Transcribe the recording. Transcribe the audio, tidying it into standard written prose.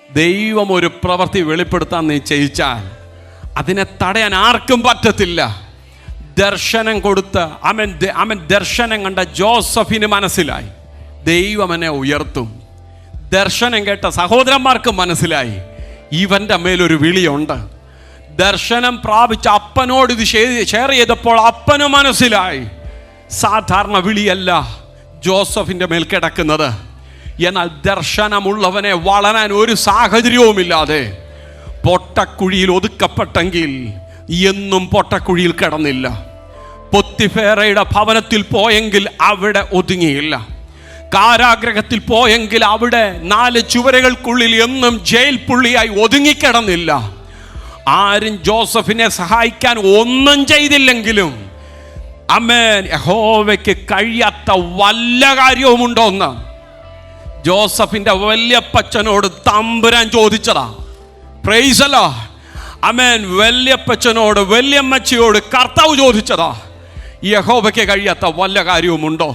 ദൈവം ഒരു പ്രവൃത്തി വെളിപ്പെടുത്താൻ നീ ചെയ്യിച്ചാൽ അതിനെ തടയാൻ ആർക്കും പറ്റത്തില്ല. ദർശനം കൊടുത്ത് അവൻ ദർശനം കണ്ട ജോസഫിന് മനസ്സിലായി ദൈവം എന്നെ ഉയർത്തും. ദർശനം കേട്ട സഹോദരന്മാർക്ക് മനസ്സിലായി ഇവൻ്റെ മേലൊരു വിളിയുണ്ട്. ദർശനം പ്രാപിച്ച അപ്പനോട് ഇത് ഷെയർ ചെയ്തപ്പോൾ അപ്പന് മനസ്സിലായി സാധാരണ വിളിയല്ല ജോസഫിൻ്റെ മേൽ കിടക്കുന്നത്. എന്നാൽ ദർശനമുള്ളവനെ വളരാൻ ഒരു സാഹചര്യവുമില്ലാതെ പൊട്ടക്കുഴിയിൽ ഒതുക്കപ്പെട്ടെങ്കിൽ എന്നും പൊട്ടക്കുഴിയിൽ കിടന്നില്ല. പൊത്തിഫേറയുടെ ഭവനത്തിൽ പോയെങ്കിൽ അവിടെ ഒതുങ്ങിയില്ല. കാരാഗ്രഹത്തിൽ പോയെങ്കിൽ അവിടെ 4 ചുവരുകൾക്കുള്ളിൽ എന്നും ജയിൽ പുള്ളിയായി ഒതുങ്ങിക്കിടന്നില്ല. ആരും ജോസഫിനെ സഹായിക്കാൻ ഒന്നും ചെയ്തില്ലെങ്കിലും ആമേൻ, യഹോവയ്ക്ക് കഴിയാത്ത വല്ല കാര്യവുമുണ്ടോന്ന് ജോസഫിന്റെ വല്യപ്പച്ചനോട് തമ്പുരാൻ ചോദിച്ചതാ. Praise the lord. ആമേൻ. വല്യപ്പച്ചനോട് വല്യമ്മച്ചിയോട് കർത്താവ് ചോദിച്ചതാ, യഹോവയ്ക്ക് കഴിയാത്ത വല്ല കാര്യവുമുണ്ടോ?